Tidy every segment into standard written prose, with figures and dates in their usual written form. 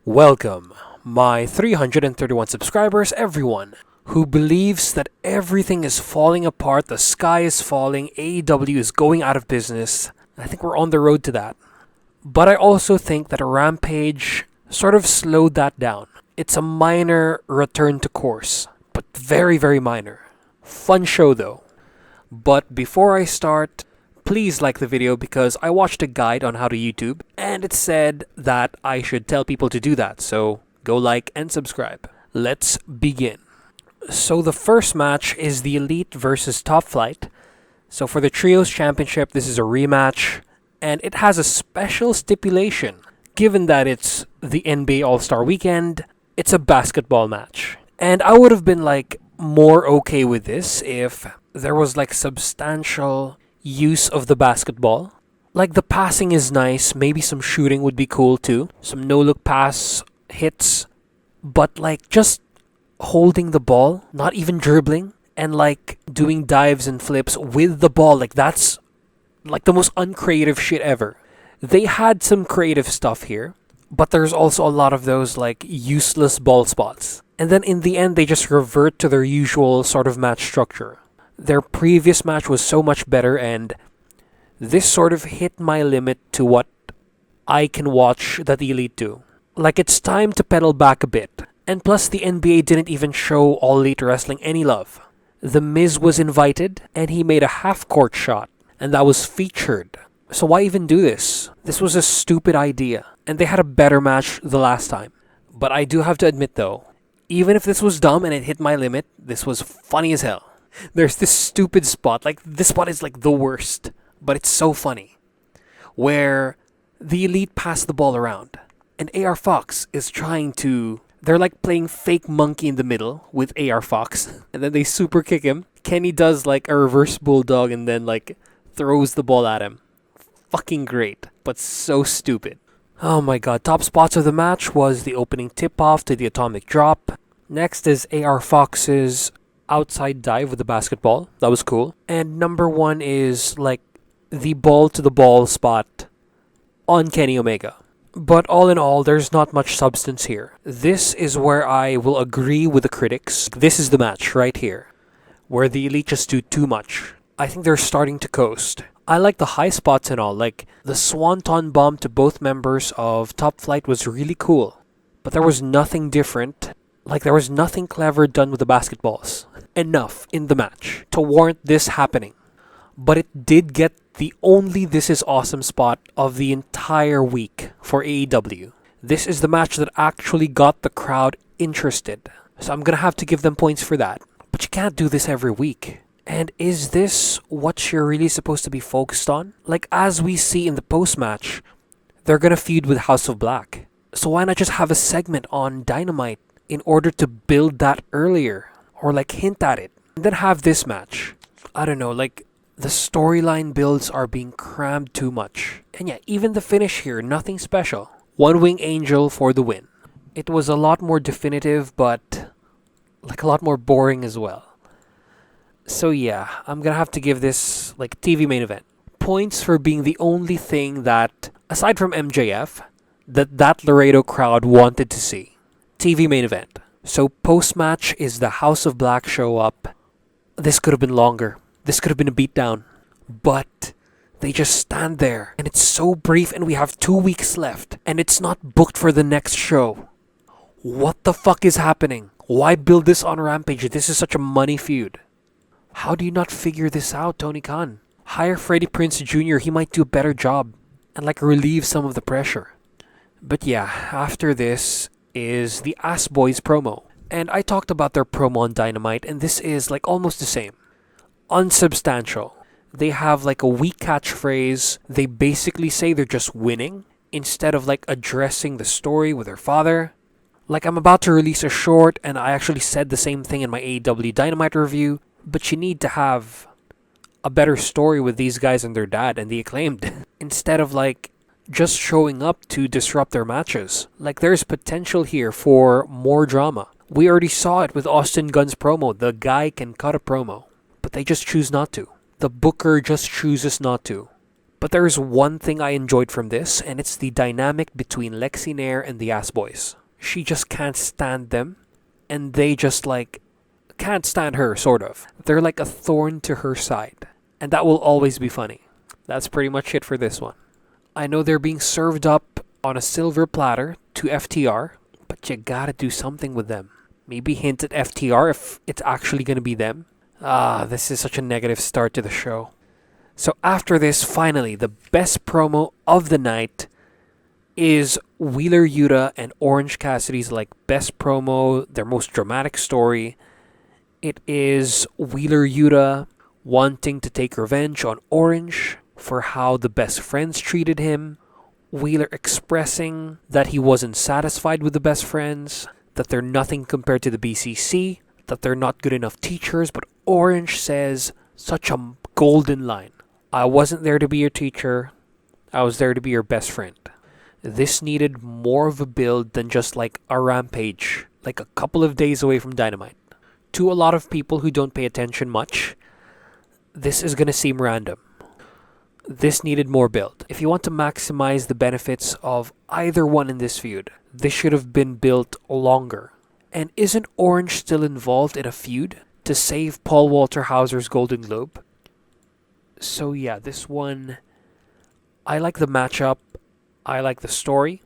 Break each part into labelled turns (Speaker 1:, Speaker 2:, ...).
Speaker 1: Welcome, my 331 subscribers, everyone who believes that everything is falling apart, the sky is falling, AEW is going out of business. I think we're on the road to that. But I also think that Rampage sort of slowed that down. It's a minor return to course, but very, very minor. Fun show though. But before I start, please like the video because I watched a guide on how to YouTube and it said that I should tell people to do that. So go like and subscribe. Let's begin. So the first match is the Elite versus Top Flight. So for the Trios Championship, this is a rematch and it has a special stipulation. Given that it's the NBA All-Star Weekend, it's a basketball match. And I would have been more okay with this if there was substantial use of the basketball. The passing is nice, maybe some shooting would be cool too. Some no-look pass hits, but just holding the ball, not even dribbling, and doing dives and flips with the ball, that's the most uncreative shit ever. They had some creative stuff here, but there's also a lot of those useless ball spots. And then in the end, they just revert to their usual sort of match structure. Their previous match was so much better, and this sort of hit my limit to what I can watch that the Elite do. It's time to pedal back a bit. And plus, the NBA didn't even show All Elite Wrestling any love. The Miz was invited, and he made a half-court shot, and that was featured. So why even do this? This was a stupid idea, and they had a better match the last time. But I do have to admit though, even if this was dumb and it hit my limit, this was funny as hell. There's this stupid spot, this spot is the worst, but it's so funny, where the Elite pass the ball around, and AR Fox is they're playing fake monkey in the middle with AR Fox, and then they super kick him. Kenny does a reverse bulldog and then throws the ball at him. Fucking great, but so stupid. Oh my god, top spots of the match was the opening tip-off to the atomic drop. Next is AR Fox's outside dive with the basketball. That was cool. And number one is the ball to the ball spot on Kenny Omega. But all in all, there's not much substance here. This is where I will agree with the critics. This is the match right here, where the Elite just do too much. I think they're starting to coast. I like the high spots and all. The Swanton bomb to both members of Top Flight was really cool. But there was nothing different. There was nothing clever done with the basketballs. Enough in the match to warrant this happening. But it did get the only This Is Awesome spot of the entire week for AEW. This is the match that actually got the crowd interested. So I'm gonna have to give them points for that. But you can't do this every week. And is this what you're really supposed to be focused on? As we see in the post-match, they're gonna feud with House of Black. So why not just have a segment on Dynamite in order to build that earlier? Or hint at it. And then have this match. I don't know, the storyline builds are being crammed too much. And yeah, even the finish here, nothing special. One Wing Angel for the win. It was a lot more definitive, but a lot more boring as well. So yeah, I'm gonna have to give this TV main event points for being the only thing that, aside from MJF, that Laredo crowd wanted to see. TV main event. So post-match is the House of Black show up. This could have been longer. This could have been a beatdown. But they just stand there. And it's so brief and we have 2 weeks left. And it's not booked for the next show. What the fuck is happening? Why build this on Rampage? This is such a money feud. How do you not figure this out, Tony Khan? Hire Freddie Prinze Jr. He might do a better job. And relieve some of the pressure. But yeah, after this is the Ass Boys promo. And I talked about their promo on Dynamite, and this is almost the same. Unsubstantial. They have a weak catchphrase. They basically say they're just winning instead of addressing the story with their father. I'm about to release a short, and I actually said the same thing in my AEW Dynamite review, but you need to have a better story with these guys and their dad and the Acclaimed instead of just showing up to disrupt their matches. There's potential here for more drama. We already saw it with Austin Gunn's promo. The guy can cut a promo, but they just choose not to. The booker just chooses not to. But there's one thing I enjoyed from this, and it's the dynamic between Lexi Nair and the Ass Boys. She just can't stand them, and they just like can't stand her, sort of. They're like a thorn to her side, and that will always be funny. That's pretty much it for this one. I know they're being served up on a silver platter to FTR, but you gotta do something with them. Maybe hint at FTR if it's actually gonna be them. This is such a negative start to the show. So after this, finally, the best promo of the night is Wheeler Yuta and Orange Cassidy's like best promo, their most dramatic story. It is Wheeler Yuta wanting to take revenge on Orange for how the best friends treated him. Wheeler expressing that he wasn't satisfied with the best friends, that they're nothing compared to the BCC, that they're not good enough teachers, but Orange says such a golden line. I wasn't there to be your teacher, I was there to be your best friend. This needed more of a build than just like a Rampage, like a couple of days away from Dynamite. To a lot of people who don't pay attention much, this is going to seem random. This needed more build. If you want to maximize the benefits of either one in this feud, this should have been built longer. And isn't Orange still involved in a feud to save Paul Walter Hauser's Golden Globe? So yeah, this one, I like the matchup, I like the story,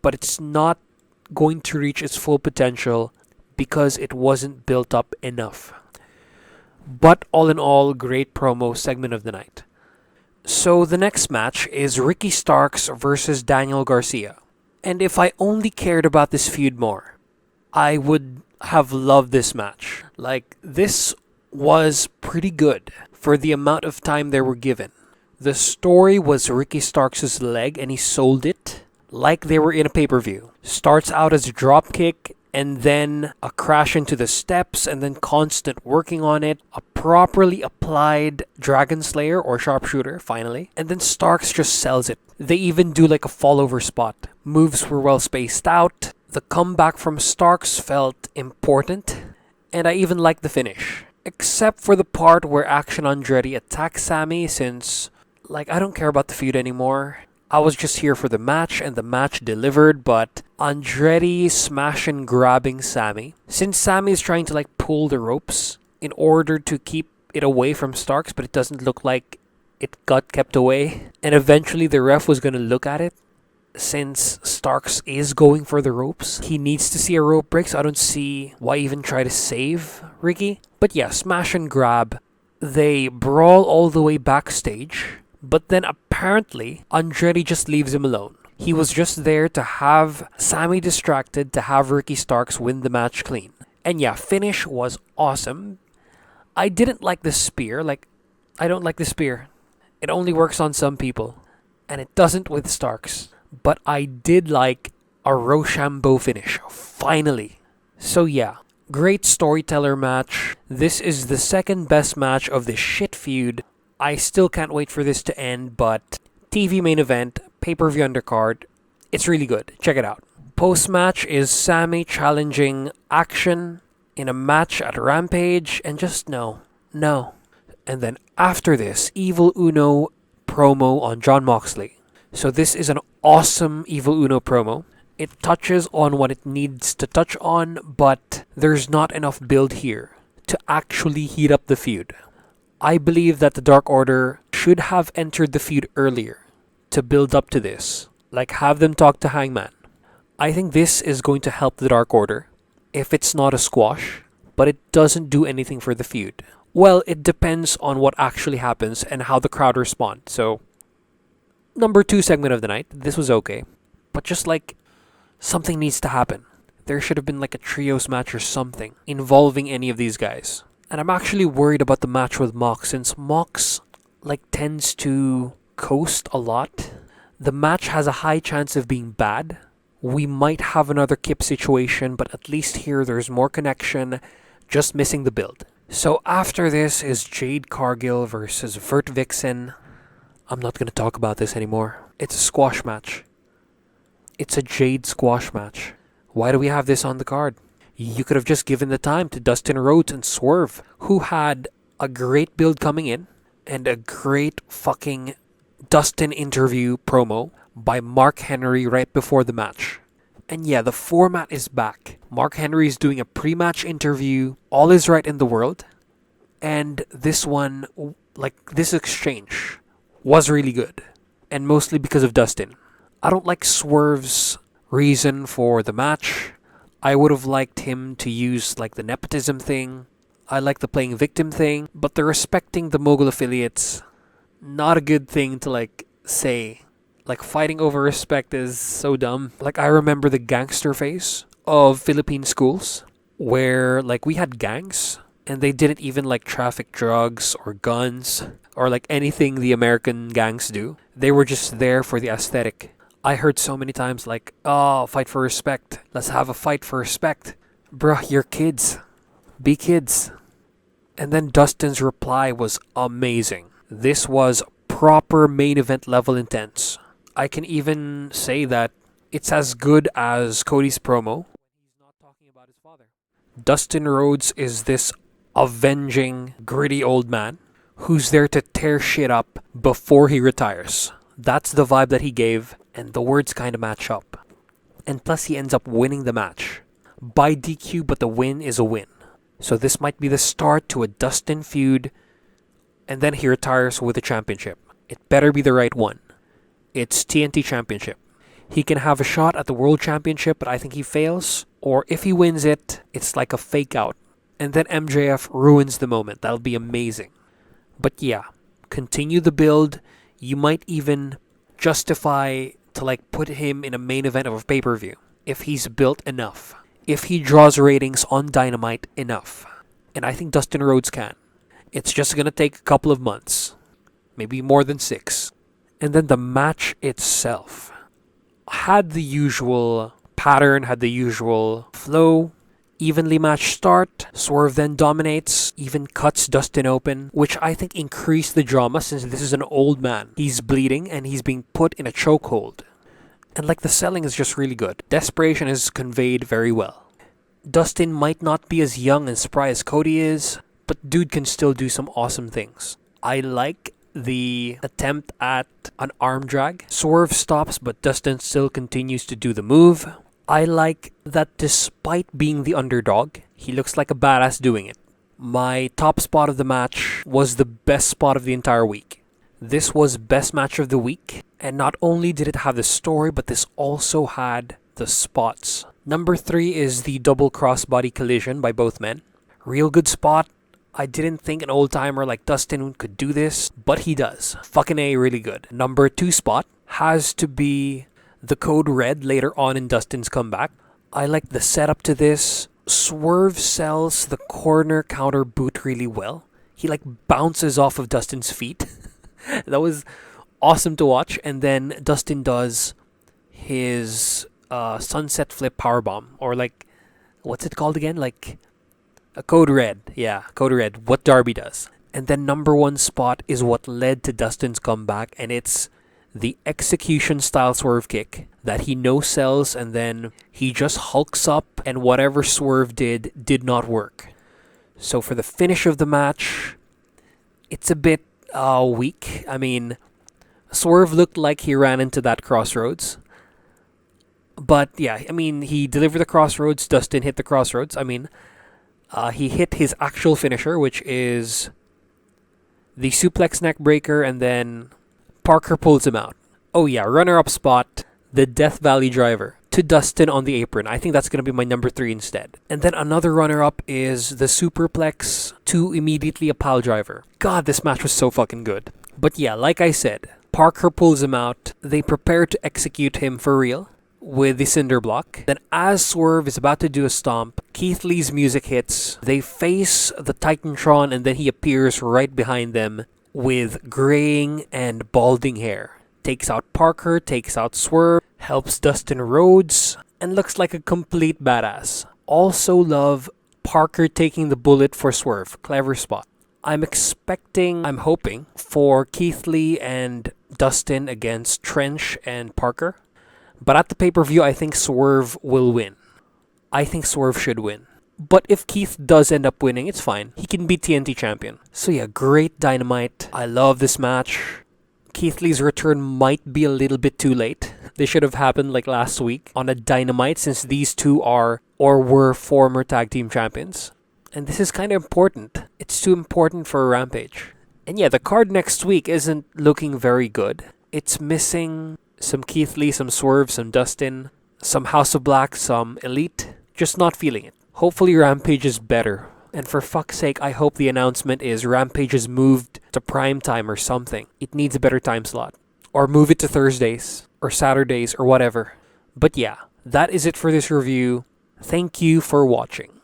Speaker 1: but it's not going to reach its full potential because it wasn't built up enough. But all in all, great promo segment of the night. So the next match is Ricky Starks versus Daniel Garcia. And if I only cared about this feud more, I would have loved this match. Like, this was pretty good for the amount of time they were given. The story was Ricky Starks' leg and he sold it like they were in a pay-per-view. Starts out as a dropkick and then a crash into the steps and then constant working on it. A properly applied Dragon Slayer or Sharpshooter, finally. And then Starks just sells it. They even do like a fallover spot. Moves were well spaced out. The comeback from Starks felt important. And I even liked the finish. Except for the part where Action Andretti attacks Sammy since, like, I don't care about the feud anymore. I was just here for the match and the match delivered, but Andretti smash and grabbing Sammy. Since Sammy is trying to like pull the ropes in order to keep it away from Starks, but it doesn't look like it got kept away. And eventually the ref was going to look at it. Since Starks is going for the ropes, he needs to see a rope break, so I don't see why even try to save Ricky. But yeah, smash and grab. They brawl all the way backstage, but then apparently Andretti just leaves him alone. He was just there to have Sammy distracted, to have Ricky Starks win the match clean. And yeah, finish was awesome. I didn't like the spear. I don't like the spear. It only works on some people, and it doesn't with Starks. But I did like a Rochambeau finish, finally. So yeah, great storyteller match. This is the second best match of this shit feud. I still can't wait for this to end, but TV main event, pay-per-view undercard, it's really good. Check it out. Post-match is Sammy challenging Action in a match at Rampage, and just no. And then after this, Evil Uno promo on Jon Moxley. So this is an awesome Evil Uno promo. It touches on what it needs to touch on, but there's not enough build here to actually heat up the feud. I believe that the Dark Order should have entered the feud earlier to build up to this. Like, have them talk to Hangman. I think this is going to help the Dark Order if it's not a squash, but it doesn't do anything for the feud. Well, it depends on what actually happens and how the crowd responds. So, number 2 segment of the night, this was okay. But just like, something needs to happen. There should have been like a trios match or something involving any of these guys. And I'm actually worried about the match with Mox, since Mox like tends to coast a lot. The match has a high chance of being bad. We might have another Kip situation, but at least here there's more connection, just missing the build. So after this is Jade Cargill versus Vert Vixen. I'm not going to talk about this anymore. It's a squash match. It's a Jade squash match. Why do we have this on the card? You could have just given the time to Dustin Rhodes and Swerve, who had a great build coming in and a great fucking Dustin interview promo by Mark Henry right before the match. And yeah, the format is back. Mark Henry is doing a pre-match interview. All is right in the world. And this one, like this exchange, was really good. And mostly because of Dustin. I don't like Swerve's reason for the match. I would have liked him to use like the nepotism thing. I like the playing victim thing. But the respecting the mogul affiliates, not a good thing to like say. Like fighting over respect is so dumb. Like I remember the gangster phase of Philippine schools where like we had gangs and they didn't even like traffic drugs or guns or like anything the American gangs do. They were just there for the aesthetic. I heard so many times like, oh, fight for respect. Let's have a fight for respect. Bruh, you're kids. Be kids. And then Dustin's reply was amazing. This was proper main event level intense. I can even say that it's as good as Cody's promo. He's not talking about his father. Dustin Rhodes is this avenging, gritty old man who's there to tear shit up before he retires. That's the vibe that he gave, and the words kind of match up. And plus he ends up winning the match. By DQ, but the win is a win. So this might be the start to a Dustin feud, and then he retires with the championship. It better be the right one. It's TNT Championship. He can have a shot at the World Championship, but I think he fails. Or if he wins it, it's like a fake out. And then MJF ruins the moment. That'll be amazing. But yeah, continue the build. You might even justify to like put him in a main event of a pay-per-view if he's built enough. If he draws ratings on Dynamite enough. And I think Dustin Rhodes can. It's just gonna take a couple of months. Maybe more than 6. And then the match itself had the usual pattern, had the usual flow. Evenly matched start. Swerve then dominates, even cuts Dustin open, which I think increased the drama since this is an old man. He's bleeding and he's being put in a chokehold. And like the selling is just really good. Desperation is conveyed very well. Dustin might not be as young and spry as Cody is, but dude can still do some awesome things. I like the attempt at an arm drag. Swerve stops, but Dustin still continues to do the move. I like that despite being the underdog, he looks like a badass doing it. My top spot of the match was the best spot of the entire week. This was best match of the week, and not only did it have the story, but this also had the spots. Number 3 is the double crossbody collision by both men. Real good spot. I didn't think an old-timer like Dustin could do this, but he does. Fucking A, really good. Number 2 spot has to be the code red later on in Dustin's comeback. I like the setup to this. Swerve sells the corner counter boot really well. He like bounces off of Dustin's feet. That was awesome to watch. And then Dustin does his sunset flip powerbomb, or like, what's it called again? Like a code red. Yeah, code red. What Darby does. And then number 1 spot is what led to Dustin's comeback, and it's the execution style swerve kick that he no-sells, and then he just hulks up, and whatever Swerve did not work. So for the finish of the match, it's a bit weak. I mean, Swerve looked like he ran into that crossroads. But yeah, I mean, he delivered the crossroads, Dustin hit the crossroads. I mean, he hit his actual finisher, which is the suplex neck breaker, and then Parker pulls him out. Oh yeah, runner-up spot, the Death Valley driver to Dustin on the apron. I think that's going to be my number 3 instead. And then another runner-up is the superplex to immediately a pile driver. God, this match was so fucking good. But yeah, like I said, Parker pulls him out. They prepare to execute him for real with the cinder block. Then as Swerve is about to do a stomp, Keith Lee's music hits. They face the Titantron, and then he appears right behind them with graying and balding hair. Takes out Parker, takes out Swerve, helps Dustin Rhodes, and looks like a complete badass. Also love Parker taking the bullet for Swerve. Clever spot. I'm hoping for Keith Lee and Dustin against Trench and Parker. But at the pay-per-view, I think Swerve will win. I think Swerve should win. But if Keith does end up winning, it's fine. He can be TNT champion. So yeah, great Dynamite. I love this match. Keith Lee's return might be a little bit too late. This should have happened like last week on a Dynamite, since these two are or were former tag team champions. And this is kind of important. It's too important for a Rampage. And yeah, the card next week isn't looking very good. It's missing some Keith Lee, some Swerve, some Dustin, some House of Black, some Elite. Just not feeling it. Hopefully Rampage is better. And for fuck's sake, I hope the announcement is Rampage is moved to prime time or something. It needs a better time slot. Or move it to Thursdays, or Saturdays, or whatever. But yeah, that is it for this review. Thank you for watching.